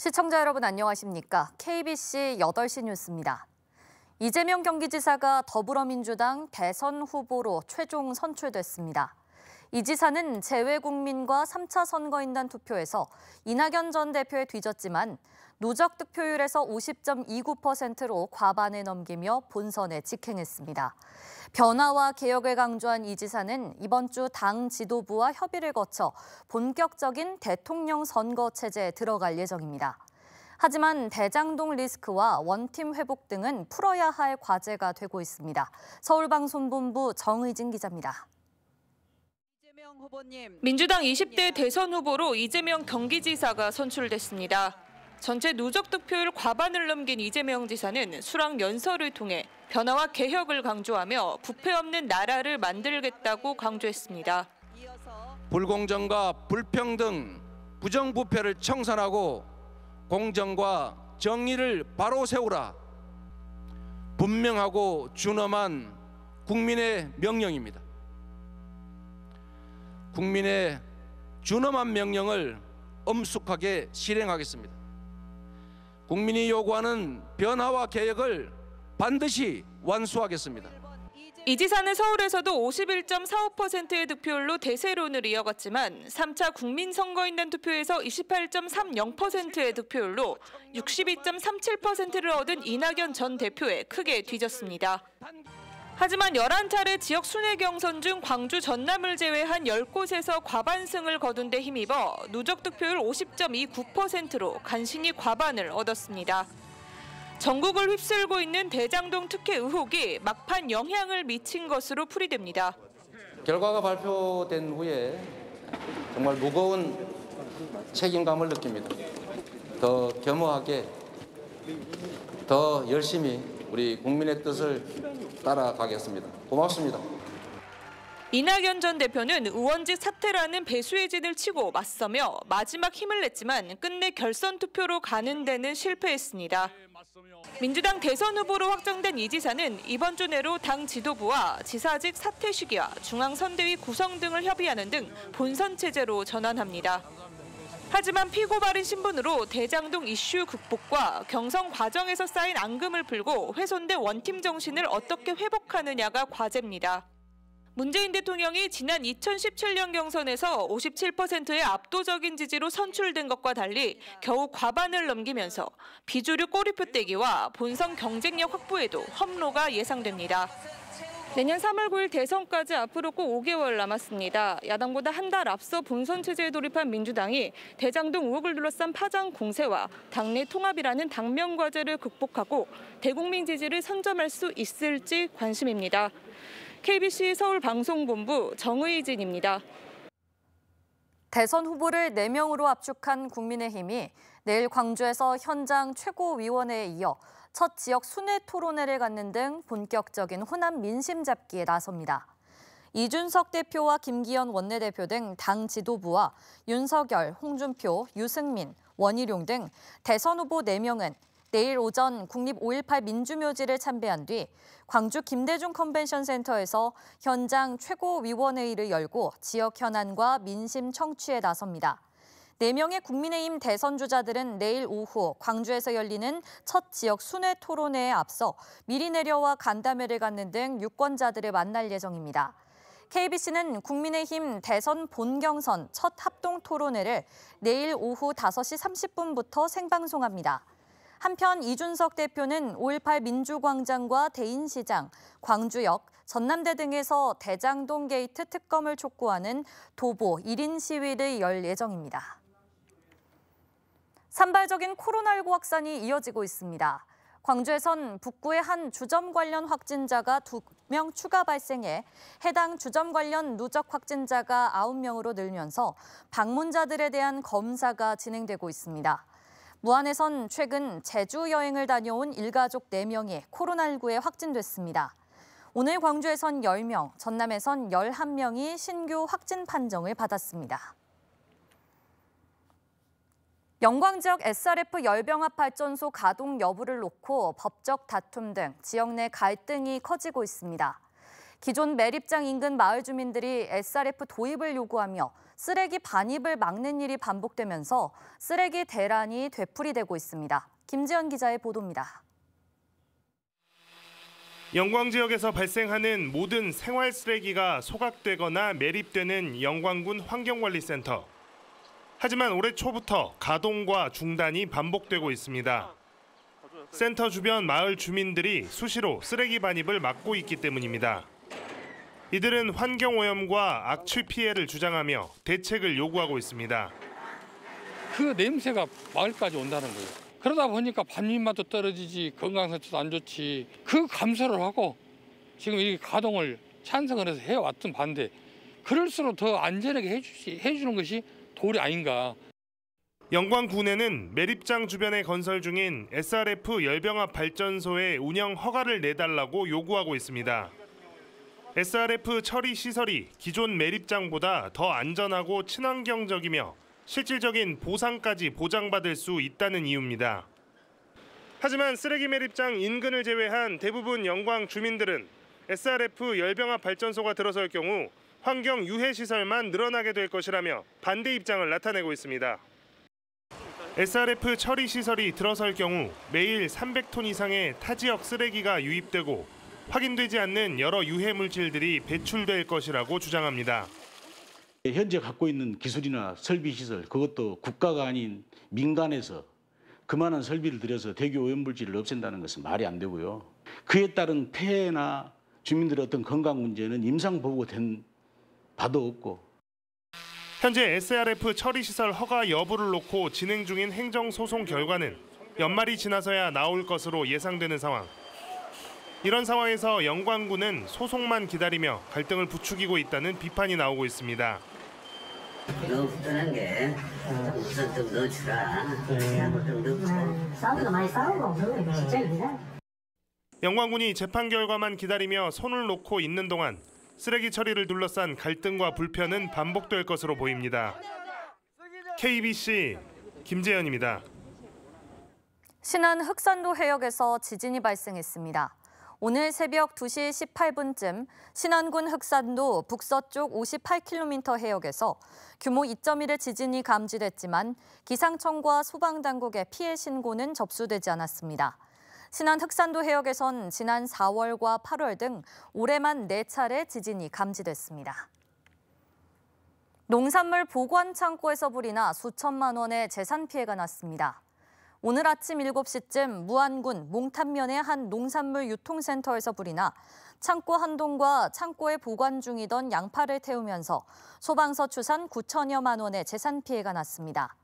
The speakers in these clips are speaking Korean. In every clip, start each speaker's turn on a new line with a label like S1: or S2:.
S1: 시청자 여러분 안녕하십니까? KBC 8시 뉴스입니다. 이재명 경기지사가 더불어민주당 대선 후보로 최종 선출됐습니다. 이 지사는 재외국민과 3차 선거인단 투표에서 이낙연 전 대표에 뒤졌지만 누적 득표율에서 50.29%로 과반을 넘기며 본선에 직행했습니다. 변화와 개혁을 강조한 이 지사는 이번 주 당 지도부와 협의를 거쳐 본격적인 대통령 선거 체제에 들어갈 예정입니다. 하지만 대장동 리스크와 원팀 회복 등은 풀어야 할 과제가 되고 있습니다. 서울방송본부 정의진 기자입니다.
S2: 민주당 20대 대선 후보로 이재명 경기지사가 선출됐습니다. 전체 누적 득표율 과반을 넘긴 이재명 지사는 수락 연설을 통해 변화와 개혁을 강조하며 부패 없는 나라를 만들겠다고 강조했습니다.
S3: 불공정과 불평등, 부정부패를 청산하고 공정과 정의를 바로 세우라. 분명하고 준엄한 국민의 명령입니다. 국민의 준엄한 명령을 엄숙하게 실행하겠습니다. 국민이 요구하는 변화와 개혁을 반드시 완수하겠습니다.
S2: 이 지사는 서울에서도 51.45%의 득표율로 대세론을 이어갔지만 3차 국민선거인단 투표에서 28.30%의 득표율로 62.37%를 얻은 이낙연 전 대표에 크게 뒤졌습니다. 하지만 11차례 지역 순회 경선 중 광주 전남을 제외한 10곳에서 과반승을 거둔 데 힘입어 누적 득표율 50.29%로 간신히 과반을 얻었습니다. 전국을 휩쓸고 있는 대장동 특혜 의혹이 막판 영향을 미친 것으로 풀이됩니다.
S3: 결과가 발표된 후에 정말 무거운 책임감을 느낍니다. 더 겸허하게, 더 열심히 우리 국민의 뜻을 따라가겠습니다. 고맙습니다.
S2: 이낙연 전 대표는 의원직 사퇴라는 배수의 진을 치고 맞서며 마지막 힘을 냈지만 끝내 결선 투표로 가는 데는 실패했습니다. 민주당 대선 후보로 확정된 이 지사는 이번 주 내로 당 지도부와 지사직 사퇴 시기와 중앙선대위 구성 등을 협의하는 등 본선 체제로 전환합니다. 하지만 피고발인 신분으로 대장동 이슈 극복과 경선 과정에서 쌓인 앙금을 풀고 훼손된 원팀 정신을 어떻게 회복하느냐가 과제입니다. 문재인 대통령이 지난 2017년 경선에서 57%의 압도적인 지지로 선출된 것과 달리 겨우 과반을 넘기면서 비주류 꼬리표 떼기와 본선 경쟁력 확보에도 험로가 예상됩니다. 내년 3월 9일 대선까지 앞으로 꼭 5개월 남았습니다. 야당보다 한 달 앞서 본선 체제에 돌입한 민주당이 대장동 의혹을 둘러싼 파장 공세와 당내 통합이라는 당면 과제를 극복하고 대국민 지지를 선점할 수 있을지 관심입니다. KBC 서울방송본부 정의진입니다.
S1: 대선 후보를 4명으로 압축한 국민의힘이 내일 광주에서 현장 최고위원회에 이어 첫 지역 순회 토론회를 갖는 등 본격적인 호남 민심 잡기에 나섭니다. 이준석 대표와 김기현 원내대표 등 당 지도부와 윤석열, 홍준표, 유승민, 원희룡 등 대선 후보 4명은 내일 오전 국립 5.18 민주묘지를 참배한 뒤 광주 김대중 컨벤션 센터에서 현장 최고위원회의를 열고 지역 현안과 민심 청취에 나섭니다. 4명의 국민의힘 대선 주자들은 내일 오후 광주에서 열리는 첫 지역 순회 토론회에 앞서 미리 내려와 간담회를 갖는 등 유권자들을 만날 예정입니다. KBC는 국민의힘 대선 본경선 첫 합동 토론회를 내일 오후 5시 30분부터 생방송합니다. 한편 이준석 대표는 5.18 민주광장과 대인시장, 광주역, 전남대 등에서 대장동 게이트 특검을 촉구하는 도보 1인 시위를 열 예정입니다. 산발적인 코로나19 확산이 이어지고 있습니다. 광주에선 북구의 한 주점 관련 확진자가 2명 추가 발생해 해당 주점 관련 누적 확진자가 9명으로 늘면서 방문자들에 대한 검사가 진행되고 있습니다. 무안에선 최근 제주 여행을 다녀온 일가족 4명이 코로나19에 확진됐습니다. 오늘 광주에선 10명, 전남에선 11명이 신규 확진 판정을 받았습니다. 영광 지역 SRF 열병합 발전소 가동 여부를 놓고 법적 다툼 등 지역 내 갈등이 커지고 있습니다. 기존 매립장 인근 마을 주민들이 SRF 도입을 요구하며 쓰레기 반입을 막는 일이 반복되면서 쓰레기 대란이 되풀이되고 있습니다. 김지연 기자의 보도입니다.
S4: 영광 지역에서 발생하는 모든 생활 쓰레기가 소각되거나 매립되는 영광군 환경관리센터. 하지만 올해 초부터 가동과 중단이 반복되고 있습니다. 센터 주변 마을 주민들이 수시로 쓰레기 반입을 막고 있기 때문입니다. 이들은 환경오염과 악취 피해를 주장하며 대책을 요구하고 있습니다.
S5: 그 냄새가 마을까지 온다는 거예요. 그러다 보니까 반입맛도 떨어지지, 건강 상태도 안 좋지. 그 감소를 하고 지금 이 가동을 찬성을 해서 해왔던 반대. 그럴수록 더 안전하게 해주는 것이 도리 아닌가.
S4: 영광군에는 매립장 주변에 건설 중인 SRF 열병합 발전소의 운영 허가를 내달라고 요구하고 있습니다. SRF 처리 시설이 기존 매립장보다 더 안전하고 친환경적이며 실질적인 보상까지 보장받을 수 있다는 이유입니다. 하지만 쓰레기 매립장 인근을 제외한 대부분 영광 주민들은 SRF 열병합 발전소가 들어설 경우 환경 유해 시설만 늘어나게 될 것이라며 반대 입장을 나타내고 있습니다. SRF 처리 시설이 들어설 경우 매일 300톤 이상의 타지역 쓰레기가 유입되고 확인되지 않는 여러 유해 물질들이 배출될 것이라고 주장합니다.
S6: 현재 갖고 있는 기술이나 설비 시설, 그것도 국가가 아닌 민간에서 그만한 설비를 들여서 대기 오염물질을 없앤다는 것은 말이 안 되고요. 그에 따른 폐해나 주민들의 어떤 건강 문제는 임상 보고된 바도 없고.
S4: 현재 SRF 처리시설 허가 여부를 놓고 진행 중인 행정소송 결과는 연말이 지나서야 나올 것으로 예상되는 상황. 이런 상황에서 영광군은 소송만 기다리며 갈등을 부추기고 있다는 비판이 나오고 있습니다.
S7: 너무 불편한 게 우선 좀 넣어주라. 좀 넣고.
S8: 싸우기도 많이 싸우고 그런 게 진짜입니다.
S4: 영광군이 재판 결과만 기다리며 손을 놓고 있는 동안 쓰레기 처리를 둘러싼 갈등과 불편은 반복될 것으로 보입니다. KBC 김재현입니다.
S1: 신안 흑산도 해역에서 지진이 발생했습니다. 오늘 새벽 2시 18분쯤 신안군 흑산도 북서쪽 58km 해역에서 규모 2.1의 지진이 감지됐지만 기상청과 소방당국의 피해 신고는 접수되지 않았습니다. 신안 흑산도 해역에선 지난 4월과 8월 등 올해만 4차례 지진이 감지됐습니다. 농산물 보관 창고에서 불이 나 수천만 원의 재산 피해가 났습니다. 오늘 아침 7시쯤 무안군 몽탄면의 한 농산물 유통센터에서 불이 나 창고 한 동과 창고에 보관 중이던 양파를 태우면서 소방서 추산 9천여만 원의 재산 피해가 났습니다.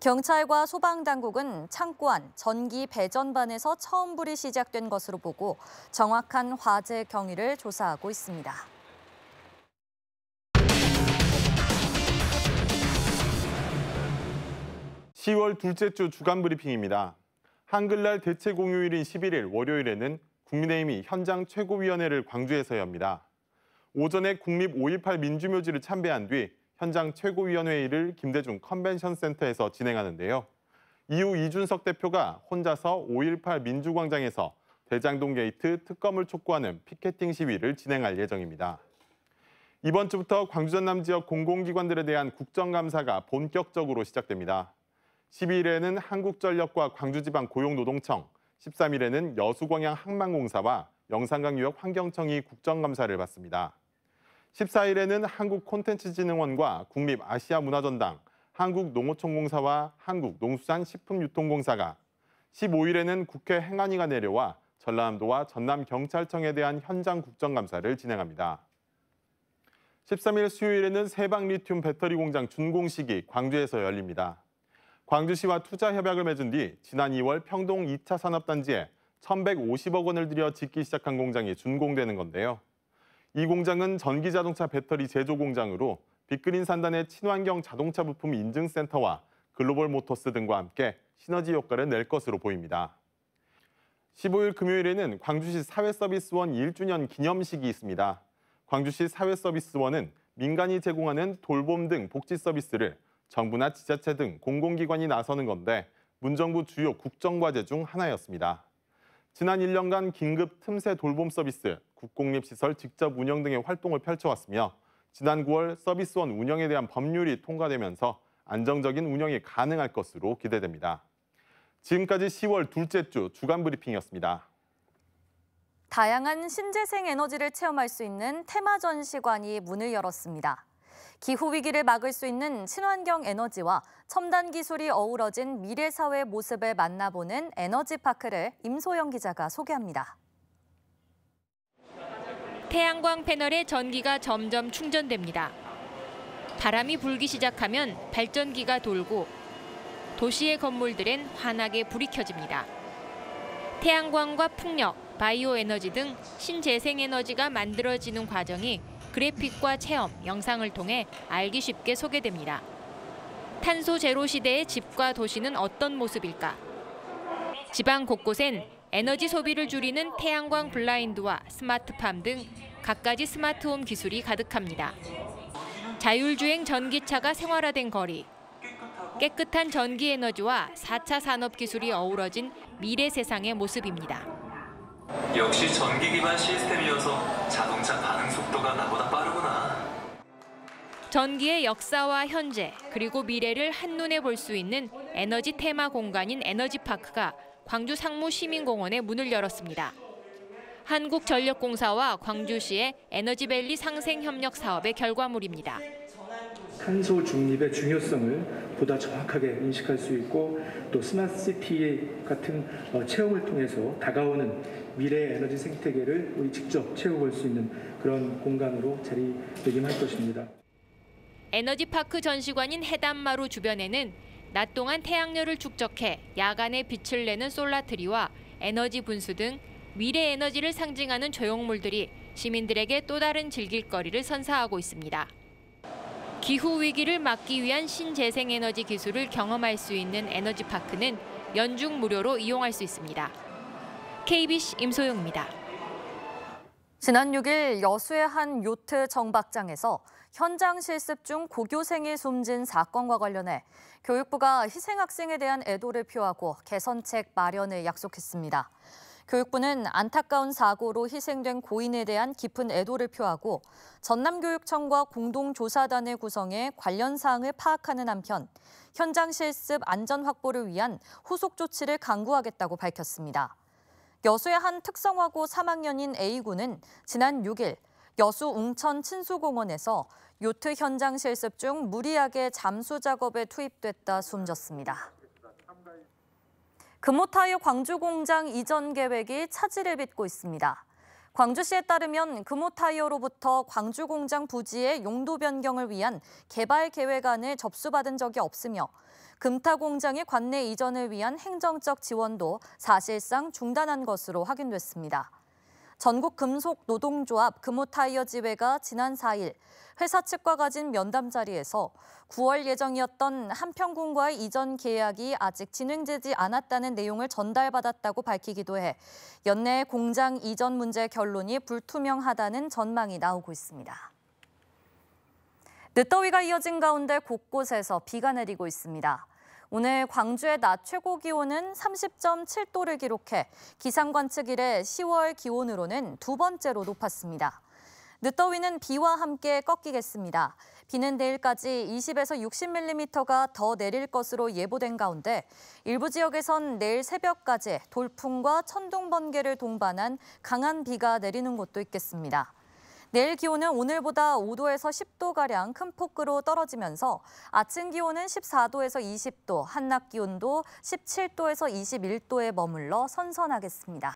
S1: 경찰과 소방당국은 창고 안 전기 배전반에서 처음 불이 시작된 것으로 보고 정확한 화재 경위를 조사하고 있습니다.
S9: 10월 둘째 주 주간 브리핑입니다. 한글날 대체 공휴일인 11일 월요일에는 국민의힘이 현장 최고위원회를 광주에서 엽니다. 오전에 국립 5.18 민주묘지를 참배한 뒤 현장 최고위원회의를 김대중 컨벤션센터에서 진행하는데요. 이후 이준석 대표가 혼자서 5.18 민주광장에서 대장동 게이트 특검을 촉구하는 피켓팅 시위를 진행할 예정입니다. 이번 주부터 광주 전남 지역 공공기관들에 대한 국정감사가 본격적으로 시작됩니다. 12일에는 한국전력과 광주지방고용노동청, 13일에는 여수광양 항만공사와 영산강유역 환경청이 국정감사를 받습니다. 14일에는 한국콘텐츠진흥원과 국립아시아문화전당, 한국농어촌공사와 한국농수산식품유통공사가, 15일에는 국회 행안위가 내려와 전라남도와 전남경찰청에 대한 현장 국정감사를 진행합니다. 13일 수요일에는 세방 리튬 배터리 공장 준공식이 광주에서 열립니다. 광주시와 투자협약을 맺은 뒤 지난 2월 평동 2차 산업단지에 1,150억 원을 들여 짓기 시작한 공장이 준공되는 건데요. 이 공장은 전기자동차 배터리 제조 공장으로 빅그린 산단의 친환경 자동차 부품 인증센터와 글로벌 모터스 등과 함께 시너지 효과를 낼 것으로 보입니다. 15일 금요일에는 광주시 사회서비스원 1주년 기념식이 있습니다. 광주시 사회서비스원은 민간이 제공하는 돌봄 등 복지 서비스를 정부나 지자체 등 공공기관이 나서는 건데 문정부 주요 국정과제 중 하나였습니다. 지난 1년간 긴급 틈새 돌봄 서비스 국공립시설 직접 운영 등의 활동을 펼쳐왔으며 지난 9월 서비스원 운영에 대한 법률이 통과되면서 안정적인 운영이 가능할 것으로 기대됩니다. 지금까지 10월 둘째 주 주간 브리핑이었습니다.
S1: 다양한 신재생 에너지를 체험할 수 있는 테마 전시관이 문을 열었습니다. 기후위기를 막을 수 있는 친환경 에너지와 첨단 기술이 어우러진 미래사회 모습을 만나보는 에너지파크를 임소영 기자가 소개합니다.
S10: 태양광 패널에 전기가 점점 충전됩니다. 바람이 불기 시작하면 발전기가 돌고 도시의 건물들엔 환하게 불이 켜집니다. 태양광과 풍력, 바이오 에너지 등 신재생 에너지가 만들어지는 과정이 그래픽과 체험, 영상을 통해 알기 쉽게 소개됩니다. 탄소 제로 시대의 집과 도시는 어떤 모습일까? 지방 곳곳엔 에너지 소비를 줄이는 태양광 블라인드와 스마트팜 등 갖가지 스마트홈 기술이 가득합니다. 자율주행 전기차가 생활화된 거리, 깨끗한 전기 에너지와 4차 산업 기술이 어우러진 미래 세상의 모습입니다.
S11: 역시 전기 기반 시스템이어서 자동차 반응 속도가 나보다 빠르구나.
S10: 전기의 역사와 현재, 그리고 미래를 한눈에 볼 수 있는 에너지 테마 공간인 에너지파크가 광주 상무시민공원에 문을 열었습니다. 한국전력공사와 광주시의 에너지밸리 상생협력 사업의 결과물입니다.
S12: 탄소 중립의 중요성을 보다 정확하게 인식할 수 있고 또 스마트시티 같은 체험을 통해서 다가오는 미래의 에너지 생태계를 우리 직접 채워볼 수 있는 그런 공간으로 자리매김할 것입니다.
S10: 에너지파크 전시관인 해담마루 주변에는 낮 동안 태양열을 축적해 야간에 빛을 내는 솔라트리와 에너지 분수 등 미래 에너지를 상징하는 조형물들이 시민들에게 또 다른 즐길거리를 선사하고 있습니다. 기후위기를 막기 위한 신재생에너지 기술을 경험할 수 있는 에너지파크는 연중 무료로 이용할 수 있습니다. KBC 임소영입니다.
S1: 지난 6일 여수의 한 요트 정박장에서 현장 실습 중 고교생이 숨진 사건과 관련해 교육부가 희생 학생에 대한 애도를 표하고 개선책 마련을 약속했습니다. 교육부는 안타까운 사고로 희생된 고인에 대한 깊은 애도를 표하고 전남교육청과 공동조사단을 구성해 관련 사항을 파악하는 한편 현장 실습 안전 확보를 위한 후속 조치를 강구하겠다고 밝혔습니다. 여수의 한 특성화고 3학년인 A군은 지난 6일 여수 웅천 친수공원에서 요트 현장 실습 중 무리하게 잠수 작업에 투입됐다 숨졌습니다. 금호타이어 광주 공장 이전 계획이 차질을 빚고 있습니다. 광주시에 따르면 금호타이어로부터 광주 공장 부지의 용도 변경을 위한 개발 계획안을 접수받은 적이 없으며 금타 공장의 관내 이전을 위한 행정적 지원도 사실상 중단한 것으로 확인됐습니다. 전국금속노동조합 금호타이어지회가 지난 4일 회사 측과 가진 면담 자리에서 9월 예정이었던 한평군과의 이전 계약이 아직 진행되지 않았다는 내용을 전달받았다고 밝히기도 해 연내 공장 이전 문제 결론이 불투명하다는 전망이 나오고 있습니다. 늦더위가 이어진 가운데 곳곳에서 비가 내리고 있습니다. 오늘 광주의 낮 최고 기온은 30.7도를 기록해 기상관측 이래 10월 기온으로는 두 번째로 높았습니다. 늦더위는 비와 함께 꺾이겠습니다. 비는 내일까지 20에서 60mm가 더 내릴 것으로 예보된 가운데 일부 지역에선 내일 새벽까지 돌풍과 천둥 번개를 동반한 강한 비가 내리는 곳도 있겠습니다. 내일 기온은 오늘보다 5도에서 10도가량 큰 폭으로 떨어지면서 아침 기온은 14도에서 20도, 한낮 기온도 17도에서 21도에 머물러 선선하겠습니다.